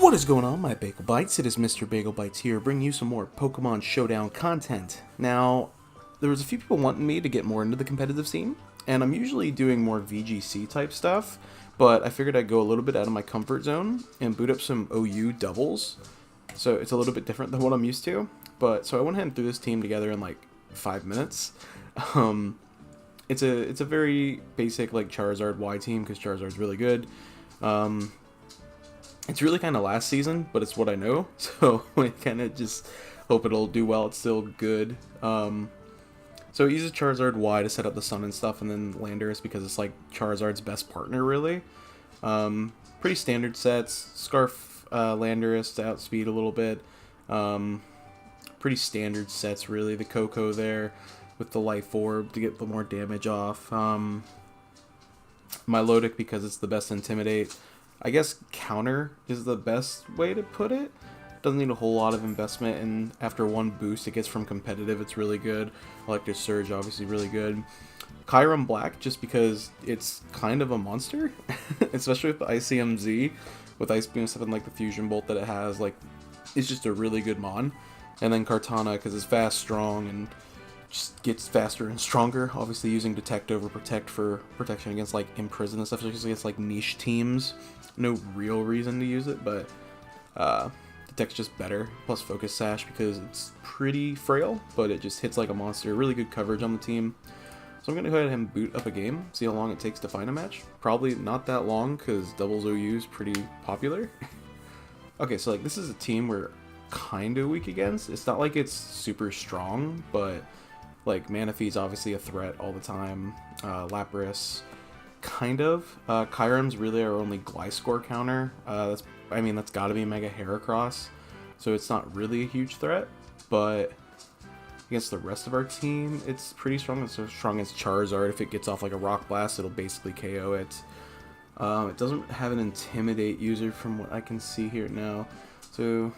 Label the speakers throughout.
Speaker 1: What is going on, my Bagel Bites? It is Mr. Bagel Bites here, bringing you some more Pokemon Showdown content. Now, there was a few people wanting me to get more into the competitive scene, and I'm usually doing more VGC type stuff, but I figured I'd go a little bit out of my comfort zone and boot up some OU doubles. So it's a little bit different than what I'm used to, but so I went ahead and threw this team together in like 5 minutes. It's a very basic like Charizard Y team because Charizard's really good. It's really kind of last season, but it's what I know, so I kind of just hope it'll do well. It's still good. So it uses Charizard Y to set up the sun and stuff, and then Landorus because it's like Charizard's best partner, really. Pretty standard sets. Scarf Landorus to outspeed a little bit. Pretty standard sets, really. The Coco there with the Life Orb to get the more damage off. Milotic because it's the best Intimidate. I guess counter is the best way to put it. Doesn't need a whole lot of investment, and after one boost it gets from competitive, it's really good. Electric Surge, obviously really good. Kyurem Black, just because it's kind of a monster, especially with the ICMZ, with Ice Beam and stuff and like the Fusion Bolt that it has, like, it's just a really good mon. And then Kartana, because it's fast, strong, and just gets faster and stronger. Obviously using Detect over Protect for protection against like Imprison and stuff, just against like niche teams. No real reason to use it, but Detect's just better. Plus Focus Sash because it's pretty frail, but it just hits like a monster. Really good coverage on the team. So I'm going to go ahead and boot up a game, see how long it takes to find a match. Probably not that long because doubles OU is pretty popular. Okay, so like this is a team we're kind of weak against. It's not like it's super strong, but like Manaphy's obviously a threat all the time. Lapras, kind of. Kyurem's really our only Gliscor counter. That's got to be Mega Heracross, so it's not really a huge threat. But against the rest of our team, it's pretty strong. It's so strong as Charizard. If it gets off like a Rock Blast, it'll basically KO it. It doesn't have an Intimidate user from what I can see here now, so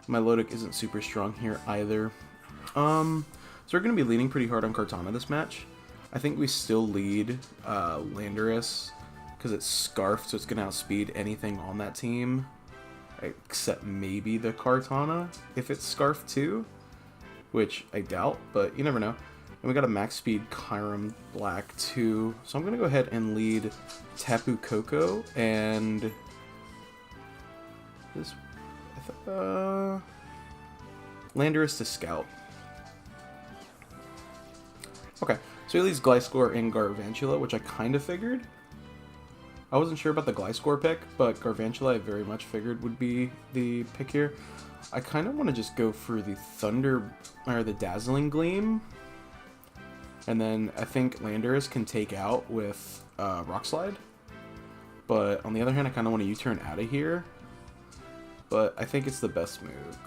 Speaker 1: Milotic isn't super strong here either. So we're going to be leaning pretty hard on Kartana this match. I think we still lead Landorus because it's Scarfed, so it's going to outspeed anything on that team, except maybe the Kartana if it's Scarfed too, which I doubt, but you never know. And we got a max speed Kyurem Black too, so I'm going to go ahead and lead Tapu Koko and this Landorus to Scout. Okay, so he leads Gliscor and Garvantula, which I kind of figured. I wasn't sure about the Gliscor pick, but Garvantula I very much figured would be the pick here. I kind of want to just go for the the Dazzling Gleam. And then I think Landorus can take out with Rock Slide. But on the other hand, I kind of want to U-turn out of here. But I think it's the best move.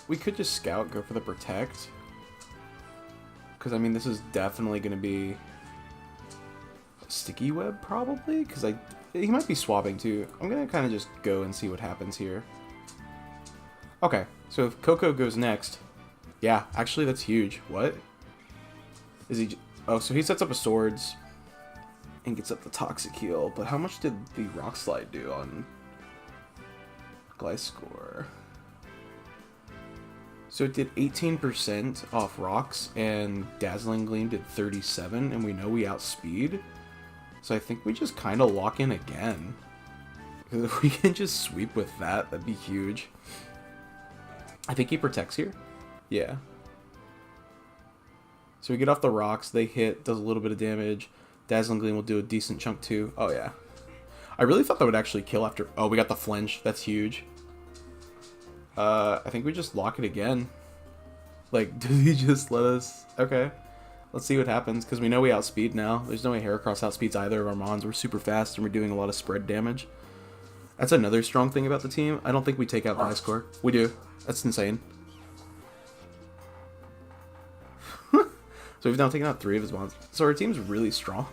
Speaker 1: We could just Scout, go for the Protect. Because, I mean, this is definitely going to be Sticky Web, probably? Because he might be swapping, too. I'm going to kind of just go and see what happens here. Okay, so if Coco goes next... Yeah, actually, that's huge. What? Is he... Oh, so he sets up a Swords and gets up the Toxic Heal. But how much did the Rock Slide do on Gliscor? So it did 18% off rocks, and Dazzling Gleam did 37, and we know we outspeed. So I think we just kind of lock in again. Because if we can just sweep with that, that'd be huge. I think he protects here. Yeah. So we get off the rocks, they hit, does a little bit of damage. Dazzling Gleam will do a decent chunk too. Oh yeah. I really thought that would actually kill after... Oh, we got the flinch. That's huge. I think we just lock it again. Like, did he just let us... Okay. Let's see what happens, because we know we outspeed now. There's no way Heracross outspeeds either of our mons. We're super fast, and we're doing a lot of spread damage. That's another strong thing about the team. I don't think we take out Gliscor. We do. That's insane. So we've now taken out 3 of his mons. So our team's really strong.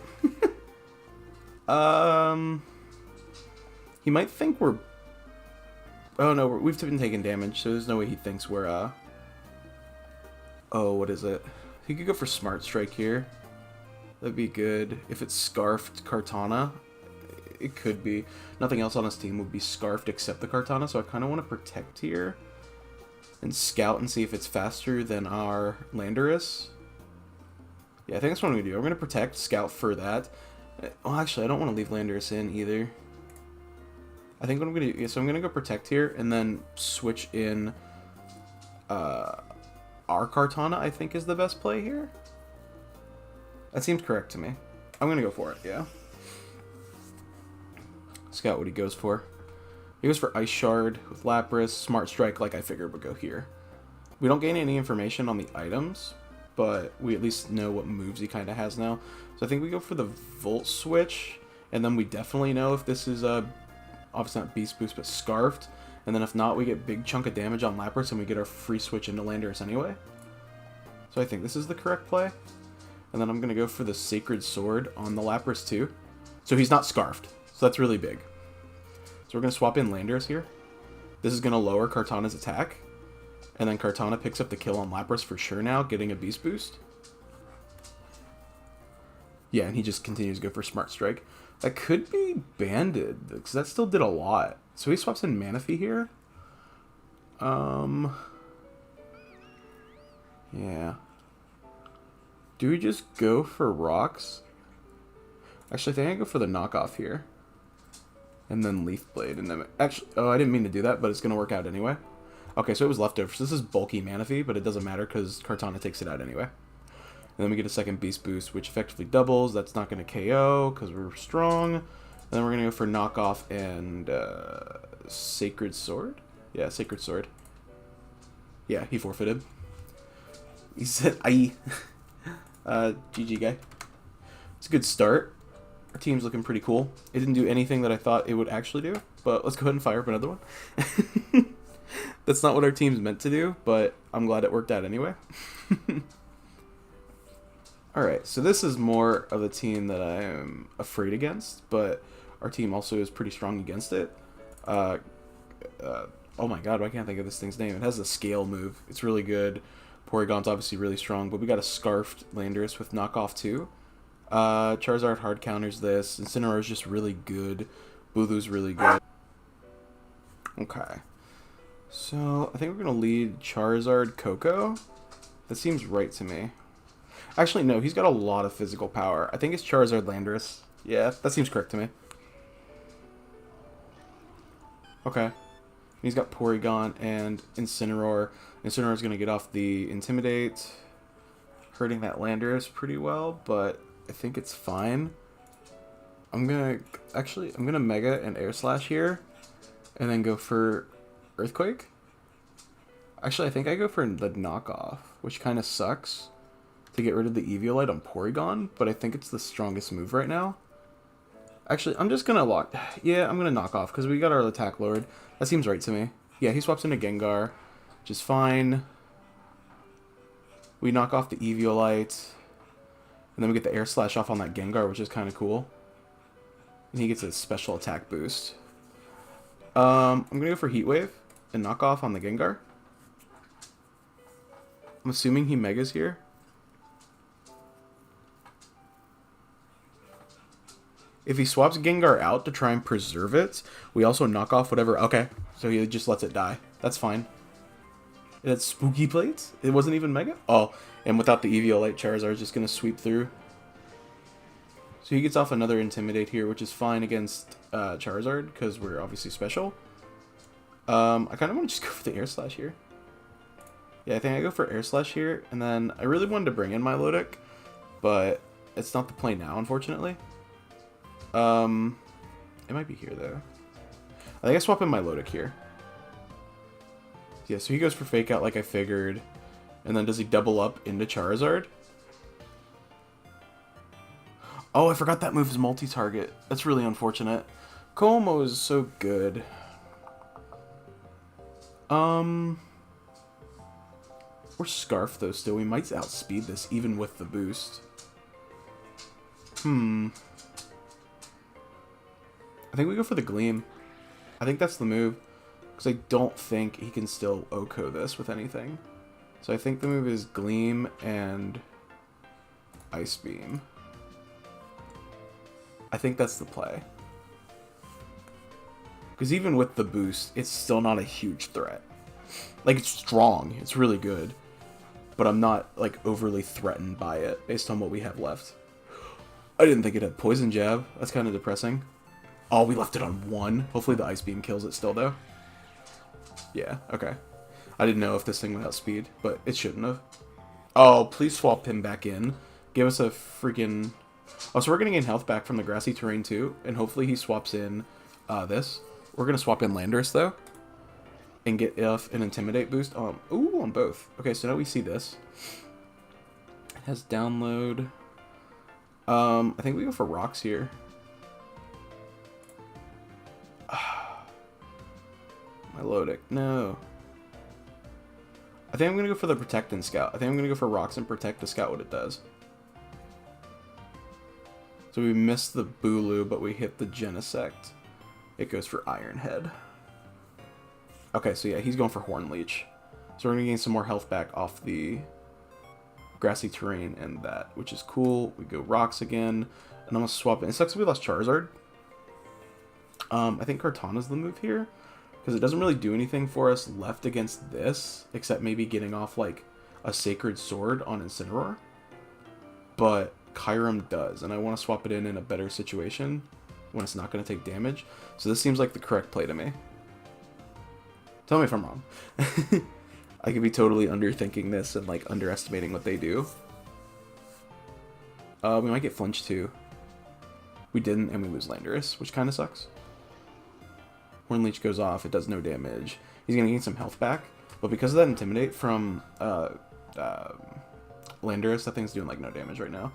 Speaker 1: He might think we're... Oh no, we've been taking damage, so there's no way he thinks we're, Oh, what is it? He could go for Smart Strike here. That'd be good. If it's Scarfed Kartana, it could be. Nothing else on his team would be scarfed except the Kartana, so I kind of want to protect here and scout and see if it's faster than our Landorus. Yeah, I think that's what I'm going to do. I'm going to protect, scout for that. Well, actually, I don't want to leave Landorus in either. I think what I'm going to do, so I'm going to go protect here and then switch in our Kartana, I think is the best play here. That seems correct to me. I'm going to go for it, yeah. Scout what he goes for. He goes for Ice Shard with Lapras. Smart Strike, like I figured, would go here. We don't gain any information on the items, but we at least know what moves he kind of has now. So I think we go for the Volt Switch, and then we definitely know if this is a, obviously not Beast Boost, but Scarfed. And then if not, we get big chunk of damage on Lapras, and we get our free switch into Landorus anyway. So I think this is the correct play. And then I'm going to go for the Sacred Sword on the Lapras too. So he's not Scarfed, so that's really big. So we're going to swap in Landorus here. This is going to lower Kartana's attack. And then Kartana picks up the kill on Lapras for sure now, getting a Beast Boost. Yeah, and he just continues to go for Smart Strike. That could be Banded, because that still did a lot. So he swaps in Manaphy here. Yeah. Do we just go for Rocks? Actually, I think I go for the knockoff here. And then Leaf Blade. And then actually, oh, I didn't mean to do that, but it's going to work out anyway. Okay, so it was leftover. So this is bulky Manaphy, but it doesn't matter because Kartana takes it out anyway. And then we get a second Beast Boost, which effectively doubles. That's not going to KO because we're strong. And then we're going to go for knockoff and Sacred Sword. Yeah, Sacred Sword. Yeah, he forfeited. He said, aye. GG, guy. It's a good start. Our team's looking pretty cool. It didn't do anything that I thought it would actually do, but let's go ahead and fire up another one. That's not what our team's meant to do, but I'm glad it worked out anyway. Alright, so this is more of a team that I am afraid against, but our team also is pretty strong against it. Oh my god, why can't I think of this thing's name? It has a scale move. It's really good. Porygon's obviously really strong, but we got a Scarfed Landorus with knockoff too. Charizard hard counters this. Incineroar is just really good. Bulu's really good. Okay. So, I think we're going to lead Charizard Coco. That seems right to me. Actually, no, he's got a lot of physical power. I think it's Charizard Landorus. Yeah, that seems correct to me. Okay. He's got Porygon and Incineroar. Incineroar's going to get off the Intimidate, hurting that Landorus pretty well, but I think it's fine. I'm going to Mega and Air Slash here, and then go for Earthquake. Actually, I think I go for the knockoff, which kind of sucks to get rid of the Eviolite on Porygon, but I think it's the strongest move right now. Actually, I'm just going to lock... Yeah, I'm going to knock off, because we got our Attack Lord. That seems right to me. Yeah, he swaps into Gengar, which is fine. We knock off the Eviolite, and then we get the Air Slash off on that Gengar, which is kind of cool. And he gets a special attack boost. I'm going to go for Heat Wave and knock off on the Gengar. I'm assuming he Megas here. If he swaps Gengar out to try and preserve it, we also knock off whatever... Okay, so he just lets it die. That's fine. It had Spooky Plates? It wasn't even Mega? Oh, and without the Eviolite, Charizard is just going to sweep through. So he gets off another Intimidate here, which is fine against Charizard, because we're obviously special. I kind of want to just go for the Air Slash here. Yeah, I think I go for Air Slash here, and then I really wanted to bring in my Milotic, but it's not the play now, unfortunately. It might be here, though. I think I swap in my Milotic here. Yeah, so he goes for Fake Out like I figured, and then does he double up into Charizard? Oh, I forgot that move is multi-target. That's really unfortunate. Como is so good. We're Scarf, though, still. We might outspeed this, even with the boost. I think we go for the Gleam. I think that's the move. Because I don't think he can still OHKO this with anything. So I think the move is Gleam and Ice Beam. I think that's the play. Because even with the boost, it's still not a huge threat. Like, it's strong. It's really good. But I'm not, like, overly threatened by it based on what we have left. I didn't think it had Poison Jab. That's kind of depressing. Oh, we left it on 1. Hopefully the Ice Beam kills it still, though. Yeah, okay. I didn't know if this thing went outspeed, but it shouldn't have. Oh, please swap him back in. Give us a freaking... Oh, so we're going to gain health back from the grassy terrain, too. And hopefully he swaps in this. We're going to swap in Landorus, though. And get an Intimidate boost. Ooh, on both. Okay, so now we see this. It has download. I think we go for rocks here. Melodic, no. I think I'm going to go for the Protect and Scout. I think I'm going to go for rocks and Protect to scout what it does. So we missed the Bulu, but we hit the Genesect. It goes for Iron Head. Okay, so yeah, he's going for Horn Leech. So we're going to gain some more health back off the grassy terrain and that, which is cool. We go rocks again, and I'm going to swap it. It sucks that we lost Charizard. I think Kartana's the move here, because it doesn't really do anything for us left against this, except maybe getting off, like, a Sacred Sword on Incineroar. But Kyurem does, and I want to swap it in a better situation when it's not going to take damage. So this seems like the correct play to me. Tell me if I'm wrong. I could be totally underthinking this and, like, underestimating what they do. We might get flinched too. We didn't, and we lose Landorus, which kind of sucks. Horn Leech goes off, it does no damage. He's going to gain some health back, but because of that Intimidate from Landorus, that thing's doing, like, no damage right now.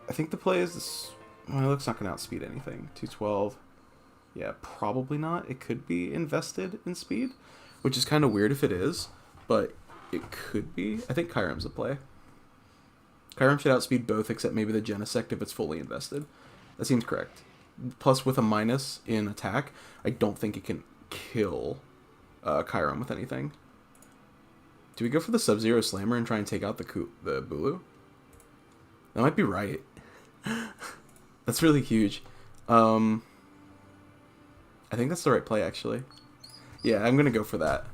Speaker 1: I think the play is this... Well, it looks not going to outspeed anything. 212. Yeah, probably not. It could be invested in speed, which is kind of weird if it is, but it could be. I think Kyurem's the play. Kyurem should outspeed both, except maybe the Genesect if it's fully invested. That seems correct. Plus, with a minus in attack, I don't think it can kill Kyurem with anything. Do we go for the Sub-Zero Slammer and try and take out the Bulu? That might be right. That's really huge. I think that's the right play, actually. Yeah, I'm going to go for that.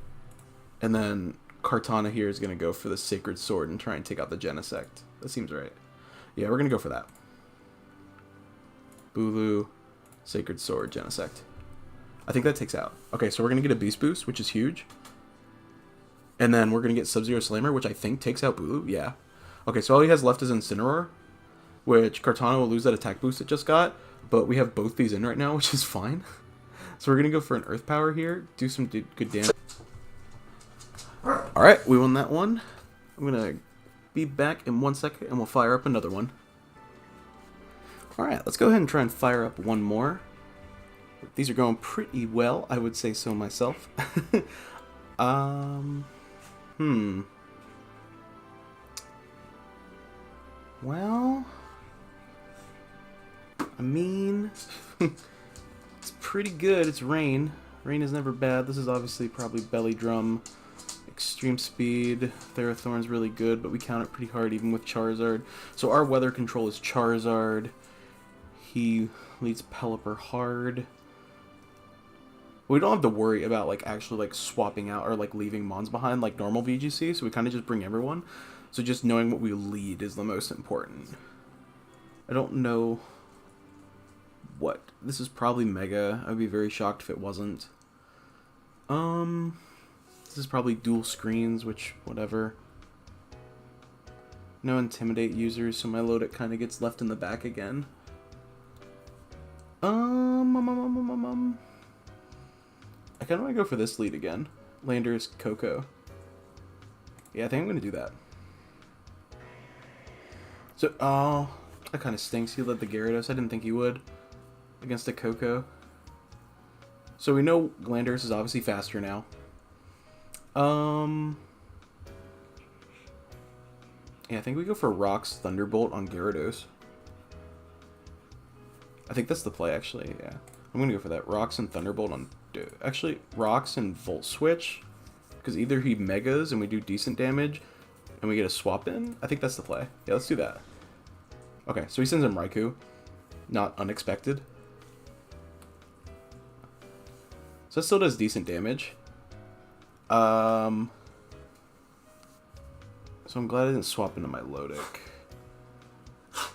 Speaker 1: And then Kartana here is going to go for the Sacred Sword and try and take out the Genesect. That seems right. Yeah, we're going to go for that. Bulu, Sacred Sword, Genesect. I think that takes out. Okay, so we're going to get a Beast Boost, which is huge. And then we're going to get Sub-Zero Slammer, which I think takes out Bulu. Yeah. Okay, so all he has left is Incineroar, which Kartana will lose that attack boost it just got. But we have both these in right now, which is fine. So we're going to go for an Earth Power here. Do some good damage. Alright, we won that one. I'm going to be back in 1 second and we'll fire up another one. Alright, let's go ahead and try and fire up one more. These are going pretty well, I would say so myself. Well, I mean, it's pretty good. It's rain. Rain is never bad. This is obviously probably Belly Drum. Extreme Speed. Therathorn's really good, but we count it pretty hard even with Charizard. So our weather control is Charizard. He leads Pelipper hard. We don't have to worry about, like, actually, like, swapping out or, like, leaving Mons behind like normal VGC, so we kind of just bring everyone. So just knowing what we lead is the most important. I don't know what. This is probably Mega. I'd be very shocked if it wasn't. This is probably dual screens, which, whatever. No Intimidate users, so my Lodic kind of gets left in the back again. I kind of want to go for this lead again. Landorus, Coco. Yeah, I think I'm going to do that. So, oh, that kind of stinks. He led the Gyarados. I didn't think he would against a Coco. So we know Landorus is obviously faster now. Yeah, I think we go for Rocks Thunderbolt on Gyarados. I think that's the play, actually, yeah. I'm going to go for that. Rocks and Thunderbolt on... Actually, Rocks and Volt Switch. Because either he Megas and we do decent damage, and we get a swap in. I think that's the play. Yeah, let's do that. Okay, so he sends in Raikou. not unexpected. So it still does decent damage. So I'm glad I didn't swap into my Lodic.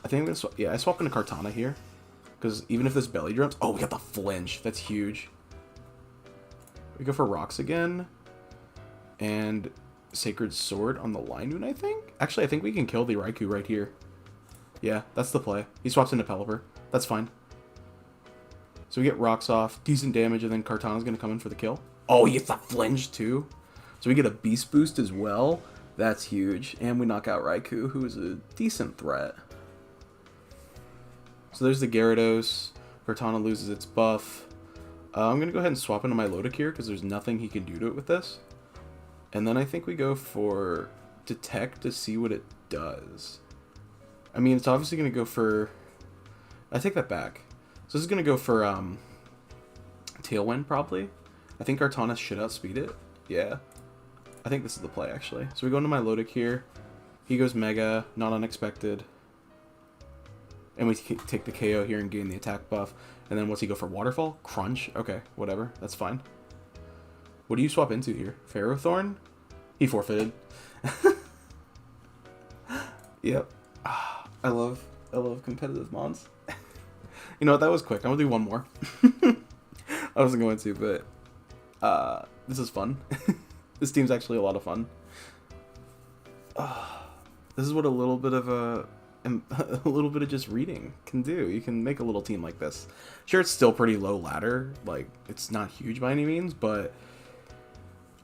Speaker 1: I think I'm gonna swap. Yeah, I swap into Kartana here. Because even if this belly drums... Oh, we got the flinch. That's huge. We go for rocks again. And Sacred Sword on the Linoon, I think? Actually, I think we can kill the Raikou right here. Yeah, that's the play. He swaps into Pelipper. That's fine. So we get rocks off. Decent damage, and then Kartana's going to come in for the kill. Oh, he gets the flinch too. So we get a Beast Boost as well. That's huge. And we knock out Raikou, who is a decent threat. So there's the Gyarados. Kartana loses its buff. I'm going to go ahead and swap into my Lodic here because there's nothing he can do to it with this. And then I think we go for Detect to see what it does. I mean, it's obviously going to go for... I take that back. So this is going to go for Tailwind, probably. I think Kartana should outspeed it. Yeah. I think this is the play, actually. So we go into my Lodic here. He goes Mega, not unexpected. And we take the KO here and gain the attack buff. And then what's he go for? Waterfall? Crunch? Okay, whatever. That's fine. What do you swap into here? Ferrothorn? He forfeited. Yep. I love competitive mons. You know what? That was quick. I'm gonna do one more. I wasn't going to, but this is fun. This team's actually a lot of fun. This is what a little bit of just reading can do. You can make a little team like this. Sure, it's still pretty low ladder. Like, it's not huge by any means, but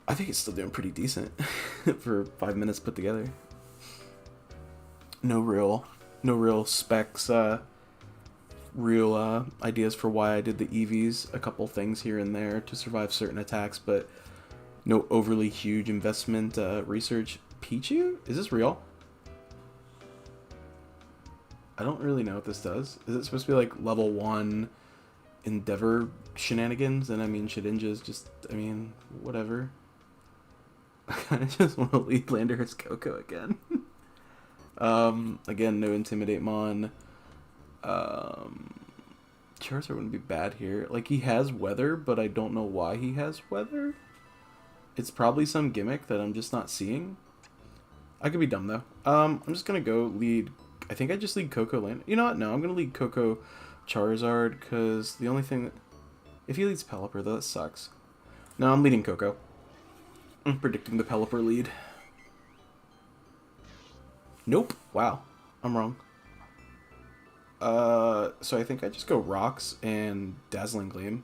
Speaker 1: I think it's still doing pretty decent for 5 minutes put together. No real specs, real ideas for why I did the EVs. A couple things here and there to survive certain attacks, but no overly huge investment research. Pichu? Is this real? I don't really know what this does. Is it supposed to be like level 1 Endeavor shenanigans? And I mean, Shedinja's just, I mean, whatever. I kind of just want to lead Landorus Coco again. Again, no Intimidate Mon. Charizard wouldn't be bad here. Like, he has Weather, but I don't know why he has Weather. It's probably some gimmick that I'm just not seeing. I could be dumb, though. I'm just going to go lead... I think I just lead Coco Land. You know what? No, I'm going to lead Coco Charizard, because the only thing that... If he leads Pelipper, though, that sucks. No, I'm leading Coco. I'm predicting the Pelipper lead. Nope. Wow. I'm wrong. So I think I just go Rocks and Dazzling Gleam.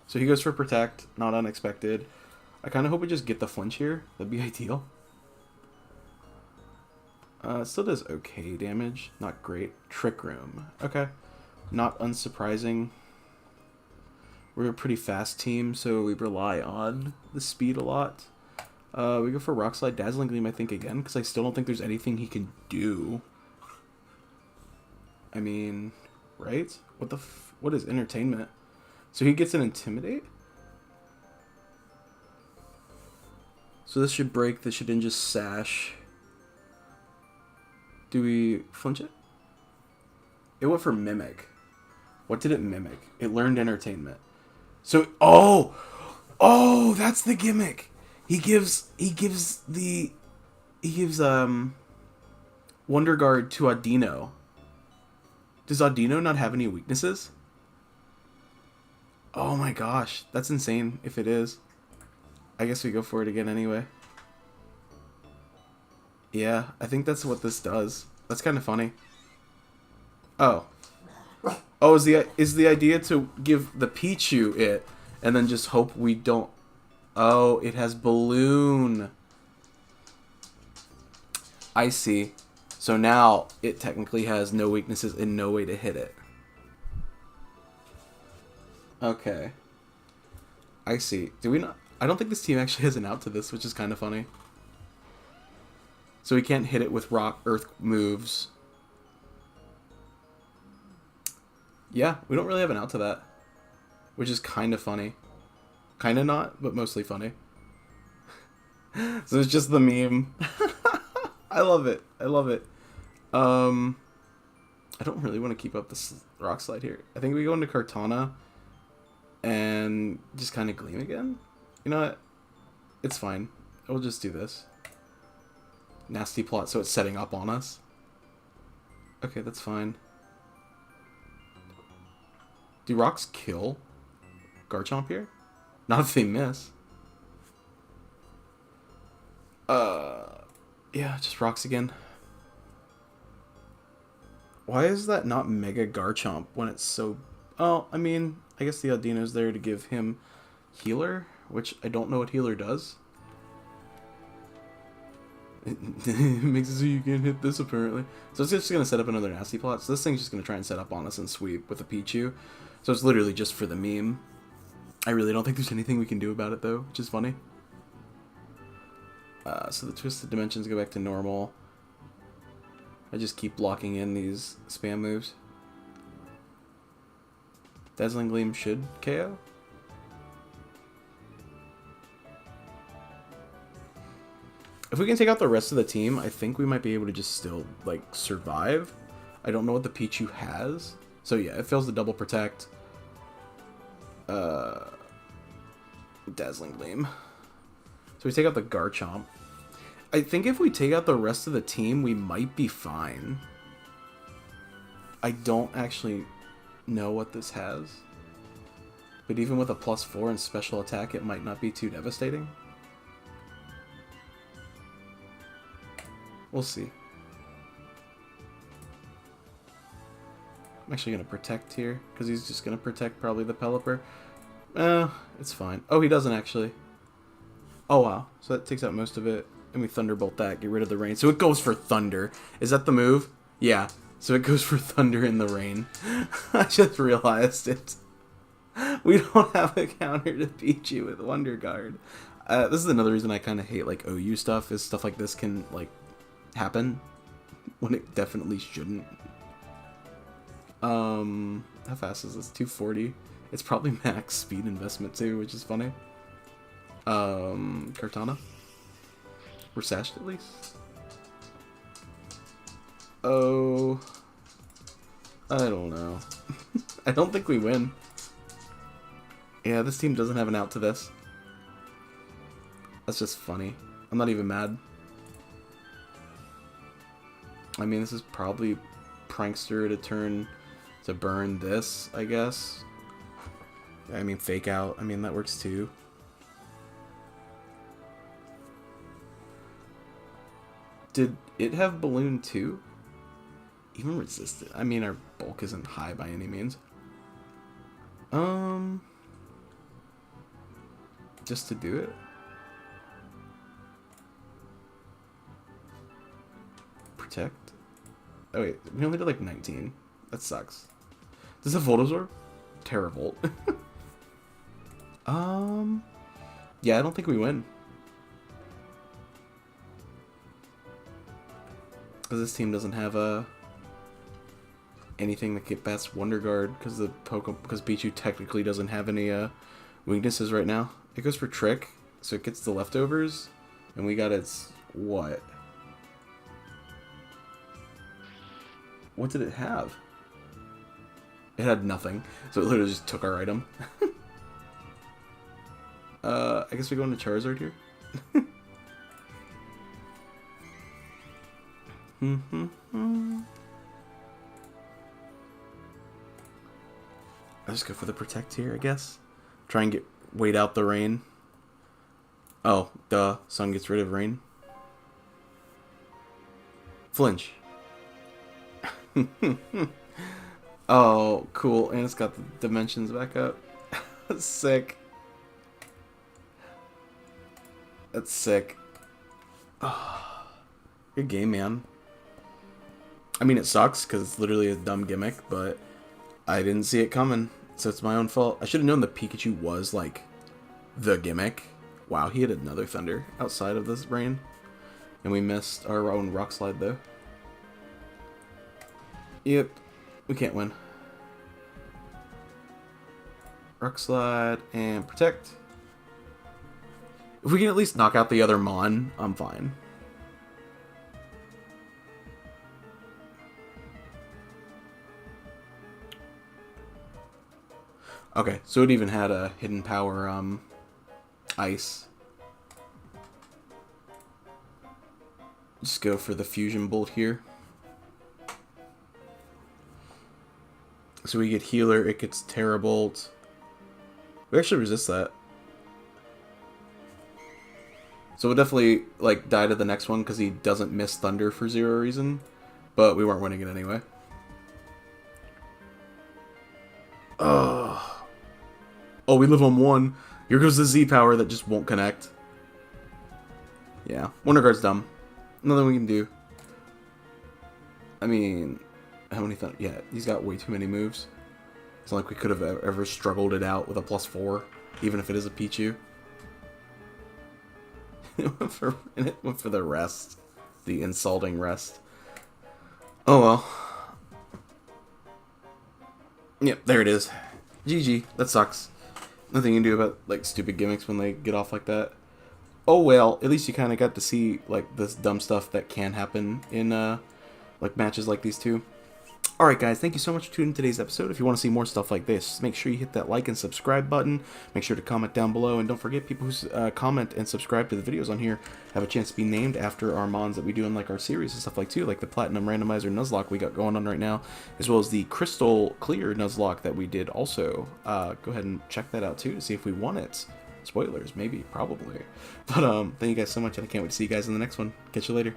Speaker 1: So he goes for Protect, not unexpected. I kind of hope we just get the flinch here. That'd be ideal. It still does okay damage. Not great. Trick Room. Okay. Not unsurprising. We're a pretty fast team, so we rely on the speed a lot. We go for Rock Slide, Dazzling Gleam, I think, again, because I still don't think there's anything he can do. I mean, right? What is Entertainment? So he gets an Intimidate? So this should break the Shedinja's Sash. Do we flinch it? It went for Mimic. What did it mimic? It learned Entertainment. So, oh, that's the gimmick. He gives Wonder Guard to Audino. Does Audino not have any weaknesses? Oh my gosh, that's insane if it is. I guess we go for it again anyway. Yeah, I think that's what this does. That's kind of funny. Oh. Oh, is the idea to give the Pichu it and then just hope we don't... Oh, it has Balloon. I see. So now it technically has no weaknesses and no way to hit it. Okay. I see. Do we not... I don't think this team actually has an out to this, which is kind of funny. So we can't hit it with Rock Earth moves. Yeah, we don't really have an out to that. Which is kind of funny. Kind of not, but mostly funny. So it's just the meme. I love it. I love it. I I don't really want to keep up this Rock Slide here. I think we go into Kartana and just kind of Gleam again. You know what? It's fine. We'll just do this. Nasty plot, so it's setting up on us. Okay, that's fine. Do rocks kill Garchomp here? Not if they miss. Yeah, just rocks again. Why is that not Mega Garchomp when it's so... Oh, I mean, I guess the Audino's there to give him Healer, which I don't know what Healer does. It makes it so you can't hit this, apparently. So it's just going to set up another Nasty Plot. So this thing's just going to try and set up on us and sweep with a Pichu. So it's literally just for the meme. I really don't think there's anything we can do about it, though, which is funny. So the Twisted Dimensions go back to normal. I just keep blocking in these spam moves. Dazzling Gleam should KO. If we can take out the rest of the team, I think we might be able to just still, like, survive. I don't know what the Pichu has. So yeah, it fails the double protect. Dazzling Gleam. So we take out the Garchomp. I think if we take out the rest of the team, we might be fine. I don't actually know what this has. But even with a +4 in special attack, it might not be too devastating. We'll see. I'm actually going to protect here, because he's just going to protect probably the Pelipper. It's fine. Oh, he doesn't actually. Oh, wow. So that takes out most of it. And we Thunderbolt that, get rid of the rain. So it goes for Thunder. Is that the move? Yeah. So it goes for Thunder in the rain. I just realized it. We don't have a counter to beat you with Wonder Guard. This is another reason I kind of hate, like, OU stuff, is stuff like this can, like, happen when it definitely shouldn't. How fast is this? 240. It's probably max speed investment too, which is funny. Kartana. We're sashed at least. Oh, I don't know. I don't think we win. Yeah, this team doesn't have an out to this. That's just funny. I'm not even mad. I mean, this is probably Prankster to turn to burn this, I guess. I mean, Fake Out. I mean, that works too. Did it have Balloon too? Even Resistant. I mean, our bulk isn't high by any means. Just to do it. Protect. Oh wait, we only did like 19. That sucks. Does it Voltazor? Terrible. Yeah, I don't think we win. Because this team doesn't have anything that can pass Wonder Guard, because Pichu technically doesn't have any weaknesses right now. It goes for Trick, so it gets the leftovers, and we got its what? What did it have? It had nothing, so it literally just took our item. I guess we go into Charizard here. I'll just go for the Protect here, I guess. Try and wait out the rain. Oh, duh. Sun gets rid of rain. Flinch. Oh, cool. And it's got the dimensions back up. That's sick. That's sick. Oh, good game, man. I mean, it sucks because it's literally a dumb gimmick, but I didn't see it coming, so it's my own fault. I should have known that Pikachu was, like, the gimmick. Wow, he had another Thunder outside of this rain. And we missed our own Rock Slide, though. Yep, we can't win. Rock Slide and Protect. If we can at least knock out the other Mon, I'm fine. Okay, so it even had a hidden power, ice. Just go for the fusion bolt here. So we get healer, it gets Terra Bolt. We actually resist that. So we'll definitely like die to the next one because he doesn't miss Thunder for 0 reason. But we weren't winning it anyway. Oh, we live on 1. Here goes the Z power that just won't connect. Yeah, Wonder Guard's dumb. Nothing we can do. I mean, how many thunder? Yeah, he's got way too many moves. It's not like we could have ever struggled it out with a +4, even if it is a Pichu. It went for the rest. The insulting rest. Oh well. Yep, there it is. GG. That sucks. Nothing you can do about like stupid gimmicks when they get off like that. Oh well, at least you kind of got to see like this dumb stuff that can happen in like matches like these two. Alright guys, thank you so much for tuning in today's episode. If you want to see more stuff like this, make sure you hit that like and subscribe button. Make sure to comment down below, and don't forget, people who comment and subscribe to the videos on here have a chance to be named after our mons that we do in like our series and stuff like too, like the Platinum Randomizer Nuzlocke we got going on right now, as well as the Crystal Clear Nuzlocke that we did also. Go ahead and check that out too to see if we won it. Spoilers, maybe, probably. But thank you guys so much, and I can't wait to see you guys in the next one. Catch you later.